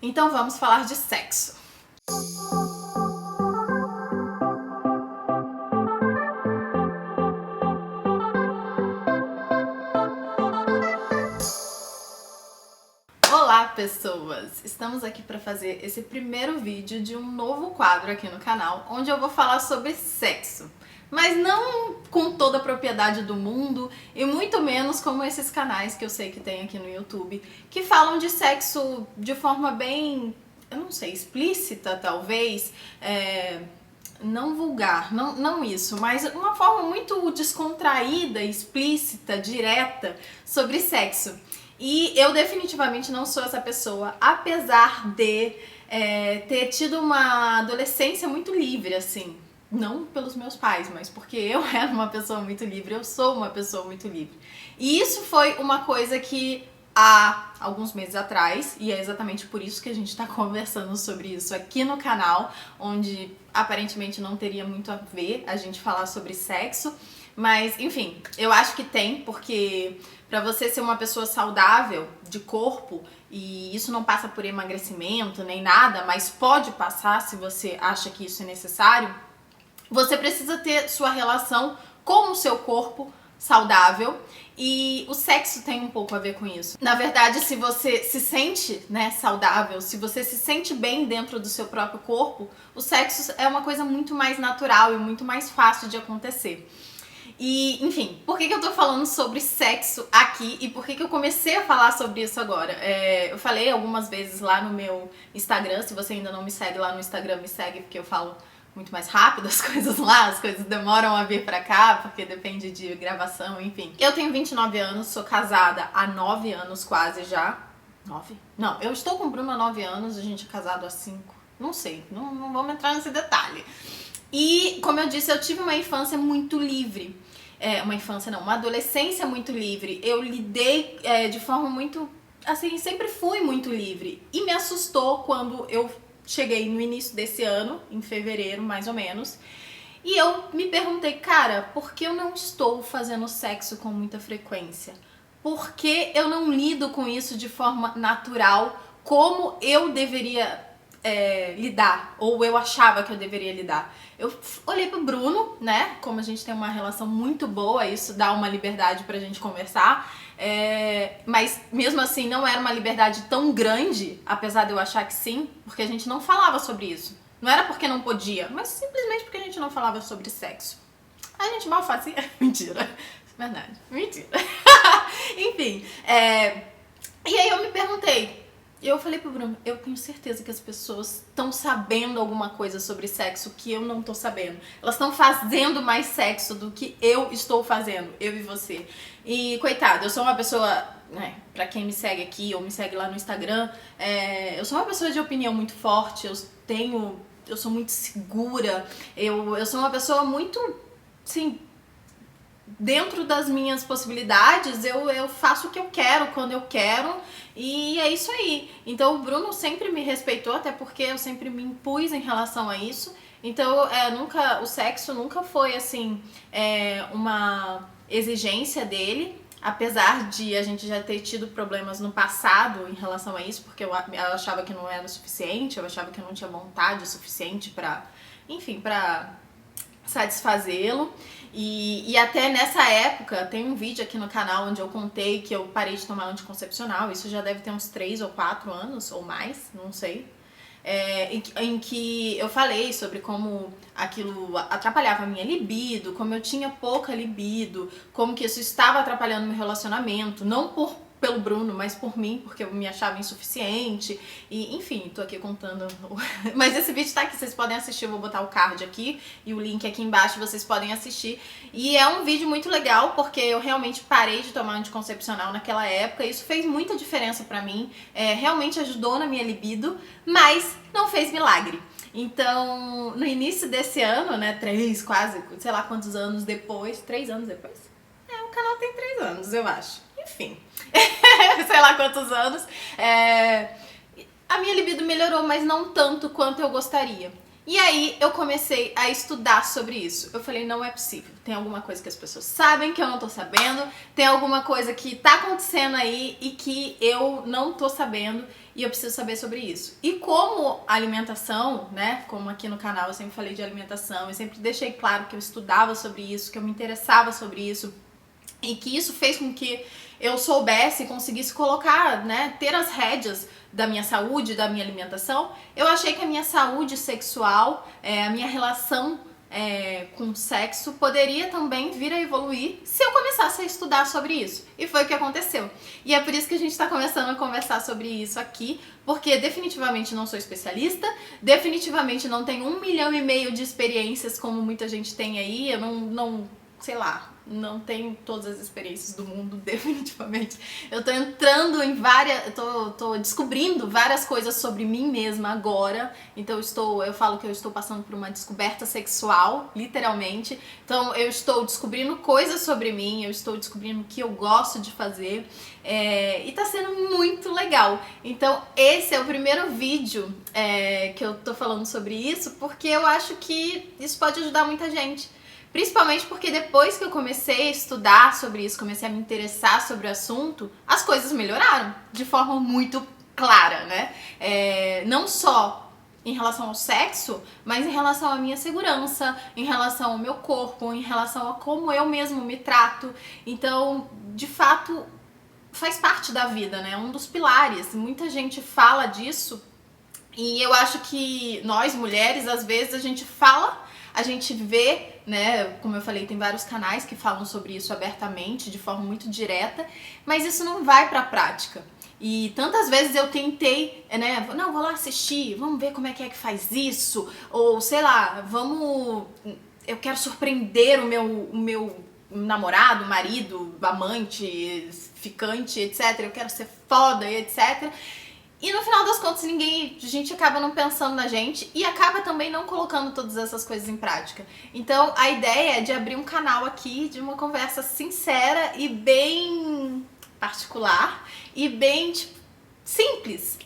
Então vamos falar de sexo. Olá, pessoas! Estamos aqui para fazer esse primeiro vídeo de um novo quadro aqui no canal, onde eu vou falar sobre sexo. Mas não com toda a propriedade do mundo e muito menos como esses canais que eu sei que tem aqui no YouTube, que falam de sexo de forma bem, eu não sei, explícita talvez, não vulgar, não isso, mas uma forma muito descontraída, explícita, direta sobre sexo. E eu definitivamente não sou essa pessoa, apesar de ter tido uma adolescência muito livre, assim. Não pelos meus pais, mas porque eu era uma pessoa muito livre, eu sou uma pessoa muito livre. E isso foi uma coisa que há alguns meses atrás, e é exatamente por isso que a gente tá conversando sobre isso aqui no canal, onde aparentemente não teria muito a ver a gente falar sobre sexo, mas enfim, eu acho que tem, porque pra você ser uma pessoa saudável de corpo, e isso não passa por emagrecimento nem nada, mas pode passar se você acha que isso é necessário, você precisa ter sua relação com o seu corpo saudável e o sexo tem um pouco a ver com isso. Na verdade, se você se sente, saudável, se você se sente bem dentro do seu próprio corpo, o sexo é uma coisa muito mais natural e muito mais fácil de acontecer. E, enfim, por que eu tô falando sobre sexo aqui e por que eu comecei a falar sobre isso agora? Eu falei algumas vezes lá no meu Instagram, se você ainda não me segue lá no Instagram, me segue porque eu falo muito mais rápido as coisas lá, as coisas demoram a vir pra cá, porque depende de gravação, enfim. Eu tenho 29 anos, sou casada há 9 anos quase já. 9? Não, eu estou com o Bruno há 9 anos, a gente é casado há 5. Não sei, não vamos entrar nesse detalhe. E, como eu disse, eu tive uma infância muito livre. Uma adolescência muito livre. Eu lidei de forma muito, assim, sempre fui muito livre. E me assustou quando eu cheguei no início desse ano, em fevereiro mais ou menos, e eu me perguntei, cara, por que eu não estou fazendo sexo com muita frequência? Por que eu não lido com isso de forma natural, como eu deveria lidar, ou eu achava que eu deveria lidar? Eu olhei pro Bruno, né, como a gente tem uma relação muito boa, isso dá uma liberdade pra gente conversar, mas mesmo assim não era uma liberdade tão grande, apesar de eu achar que sim, porque a gente não falava sobre isso. Não era porque não podia, mas simplesmente porque a gente não falava sobre sexo. A gente mal fazia. Mentira. Verdade. Mentira. Enfim. E aí eu me perguntei. E eu falei pro Bruno, eu tenho certeza que as pessoas estão sabendo alguma coisa sobre sexo que eu não tô sabendo. Elas estão fazendo mais sexo do que eu estou fazendo, eu e você. E, coitado, eu sou uma pessoa, pra quem me segue aqui ou me segue lá no Instagram, eu sou uma pessoa de opinião muito forte, eu sou muito segura, eu sou uma pessoa muito, assim, dentro das minhas possibilidades, eu faço o que eu quero, quando eu quero, e é isso aí. Então o Bruno sempre me respeitou, até porque eu sempre me impus em relação a isso. Então o sexo nunca foi assim uma exigência dele, apesar de a gente já ter tido problemas no passado em relação a isso, porque eu achava que não era o suficiente, eu achava que eu não tinha vontade suficiente pra, enfim, pra satisfazê-lo. E até nessa época, tem um vídeo aqui no canal onde eu contei que eu parei de tomar anticoncepcional, isso já deve ter uns 3 ou 4 anos, ou mais, não sei. Em que eu falei sobre como aquilo atrapalhava a minha libido, como eu tinha pouca libido, como que isso estava atrapalhando meu relacionamento, não pelo Bruno, mas por mim, porque eu me achava insuficiente, e enfim, tô aqui contando. Mas esse vídeo tá aqui, vocês podem assistir, eu vou botar o card aqui e o link aqui embaixo, vocês podem assistir. E é um vídeo muito legal, porque eu realmente parei de tomar anticoncepcional naquela época, e isso fez muita diferença pra mim, realmente ajudou na minha libido, mas não fez milagre. Então, no início desse ano, 3, sei lá quantos anos depois, 3 anos depois? O canal tem 3 anos, eu acho. Enfim, sei lá quantos anos, a minha libido melhorou, mas não tanto quanto eu gostaria. E aí eu comecei a estudar sobre isso. Eu falei, não é possível. Tem alguma coisa que as pessoas sabem que eu não tô sabendo, tem alguma coisa que tá acontecendo aí e que eu não tô sabendo e eu preciso saber sobre isso. E como alimentação, né, como aqui no canal eu sempre falei de alimentação, eu sempre deixei claro que eu estudava sobre isso, que eu me interessava sobre isso e que isso fez com que eu soubesse e conseguisse colocar, né, ter as rédeas da minha saúde, da minha alimentação. Eu achei que a minha saúde sexual, a minha relação com o sexo poderia também vir a evoluir se eu começasse a estudar sobre isso. E foi o que aconteceu. E é por isso que a gente está começando a conversar sobre isso aqui, porque definitivamente não sou especialista, definitivamente não tenho 1,5 milhão de experiências como muita gente tem aí, eu não sei lá, não tenho todas as experiências do mundo, definitivamente. Eu tô entrando em várias, tô descobrindo várias coisas sobre mim mesma agora. Então eu falo que eu estou passando por uma descoberta sexual, literalmente. Então eu estou descobrindo coisas sobre mim, eu estou descobrindo o que eu gosto de fazer. E tá sendo muito legal. Então esse é o primeiro vídeo que eu tô falando sobre isso, porque eu acho que isso pode ajudar muita gente. Principalmente porque depois que eu comecei a estudar sobre isso, comecei a me interessar sobre o assunto, as coisas melhoraram de forma muito clara, né? Não só em relação ao sexo, mas em relação à minha segurança, em relação ao meu corpo, em relação a como eu mesmo me trato. Então, de fato, faz parte da vida, né? Um dos pilares. Muita gente fala disso e eu acho que nós, mulheres, às vezes a gente fala, a gente vê, né, como eu falei, tem vários canais que falam sobre isso abertamente, de forma muito direta, mas isso não vai pra prática. E tantas vezes eu tentei, né, não, vou lá assistir, vamos ver como é que faz isso, ou sei lá, eu quero surpreender o meu namorado, marido, amante, ficante, etc, eu quero ser foda e etc. E no final das contas, a gente acaba não pensando na gente e acaba também não colocando todas essas coisas em prática. Então, a ideia é de abrir um canal aqui de uma conversa sincera e bem particular e bem, tipo, simples.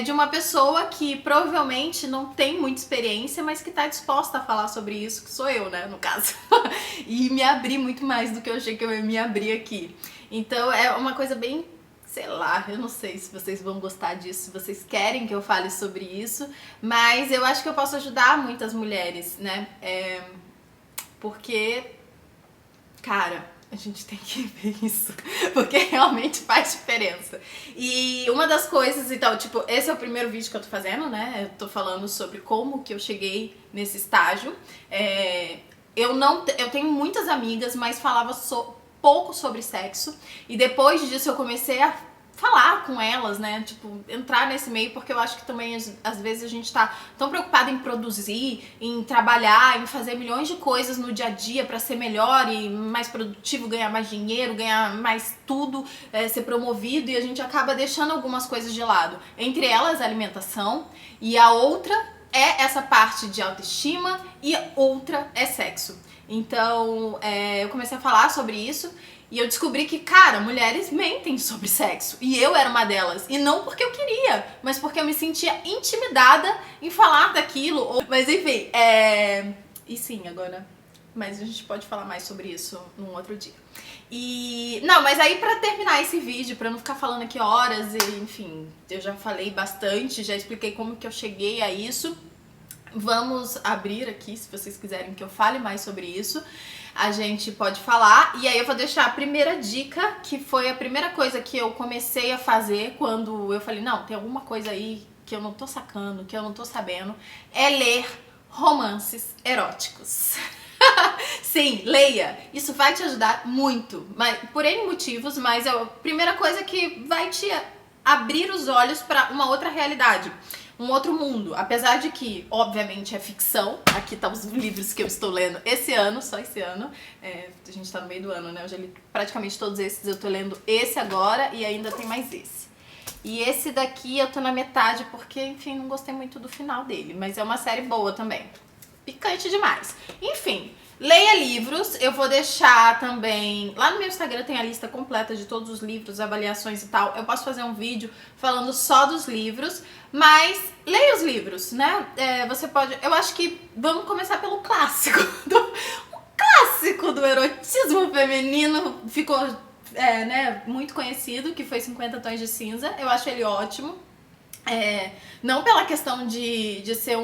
De uma pessoa que provavelmente não tem muita experiência, mas que tá disposta a falar sobre isso, que sou eu, né, no caso. E me abrir muito mais do que eu achei que eu ia me abrir aqui. Então, é uma coisa bem, sei lá, eu não sei se vocês vão gostar disso, se vocês querem que eu fale sobre isso, mas eu acho que eu posso ajudar muitas mulheres, né? Porque, cara, a gente tem que ver isso, porque realmente faz diferença. E uma das coisas, então, tipo, esse é o primeiro vídeo que eu tô fazendo, né? Eu tô falando sobre como que eu cheguei nesse estágio. Eu tenho muitas amigas, mas falava pouco sobre sexo, e depois disso eu comecei a falar com elas, né, tipo, entrar nesse meio, porque eu acho que também às vezes a gente tá tão preocupado em produzir, em trabalhar, em fazer milhões de coisas no dia a dia pra ser melhor e mais produtivo, ganhar mais dinheiro, ganhar mais tudo, ser promovido, e a gente acaba deixando algumas coisas de lado, entre elas a alimentação, e a outra é essa parte de autoestima e outra é sexo. Então, eu comecei a falar sobre isso e eu descobri que, cara, mulheres mentem sobre sexo. E eu era uma delas. E não porque eu queria, mas porque eu me sentia intimidada em falar daquilo. Mas enfim, E sim, agora... Mas a gente pode falar mais sobre isso num outro dia. Não, mas aí pra terminar esse vídeo, pra não ficar falando aqui horas, e enfim, eu já falei bastante, já expliquei como que eu cheguei a isso. Vamos abrir aqui, se vocês quiserem que eu fale mais sobre isso, a gente pode falar. E aí eu vou deixar a primeira dica, que foi a primeira coisa que eu comecei a fazer quando eu falei, não, tem alguma coisa aí que eu não tô sacando, que eu não tô sabendo, é ler romances eróticos. Sim, leia. Isso vai te ajudar muito, mas, por N motivos, mas é a primeira coisa que vai te abrir os olhos para uma outra realidade, um outro mundo. Apesar de que, obviamente, é ficção. Aqui tá os livros que eu estou lendo esse ano, só esse ano. A gente tá no meio do ano, né? Eu já li praticamente todos esses, eu tô lendo esse agora e ainda tem mais esse. E esse daqui eu tô na metade porque, enfim, não gostei muito do final dele, mas é uma série boa também. Picante demais. Enfim, leia livros. Eu vou deixar também... Lá no meu Instagram tem a lista completa de todos os livros, avaliações e tal. Eu posso fazer um vídeo falando só dos livros, mas leia os livros, né? Você pode... Eu acho que vamos começar pelo clássico. O clássico do erotismo feminino ficou muito conhecido, que foi 50 Tons de Cinza. Eu acho ele ótimo. Não pela questão de ser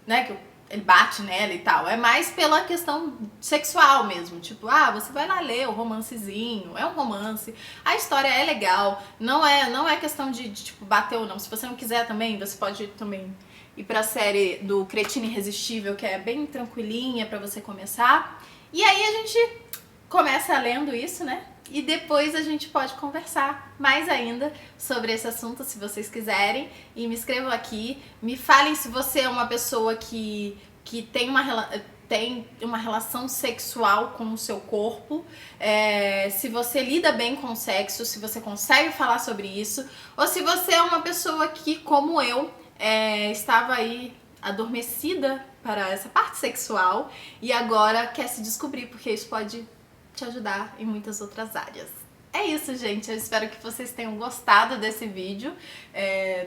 né, que ele bate nela e tal, é mais pela questão sexual mesmo, tipo, você vai lá ler o romancezinho, é um romance, a história é legal, não é questão de tipo, bater ou não, se você não quiser também, você pode também ir pra série do Cretino Irresistível, que é bem tranquilinha pra você começar, e aí a gente começa lendo isso, né? E depois a gente pode conversar mais ainda sobre esse assunto, se vocês quiserem. E me escrevam aqui, me falem se você é uma pessoa que tem uma relação sexual com o seu corpo, se você lida bem com o sexo, se você consegue falar sobre isso, ou se você é uma pessoa que, como eu, estava aí adormecida para essa parte sexual e agora quer se descobrir, porque isso pode te ajudar em muitas outras áreas. É isso, gente. Eu espero que vocês tenham gostado desse vídeo.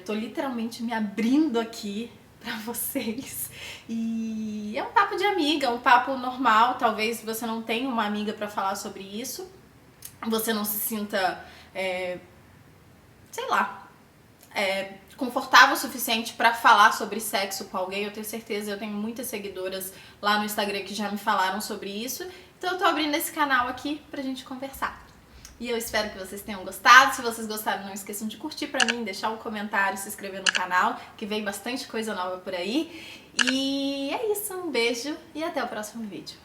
Tô literalmente me abrindo aqui pra vocês. E é um papo de amiga, um papo normal. Talvez você não tenha uma amiga pra falar sobre isso. Você não se sinta, sei lá, confortável o suficiente pra falar sobre sexo com alguém. Eu tenho certeza, eu tenho muitas seguidoras lá no Instagram que já me falaram sobre isso. Então eu tô abrindo esse canal aqui pra gente conversar. E eu espero que vocês tenham gostado. Se vocês gostaram, não esqueçam de curtir pra mim, deixar um comentário, se inscrever no canal, que vem bastante coisa nova por aí. E é isso, um beijo e até o próximo vídeo.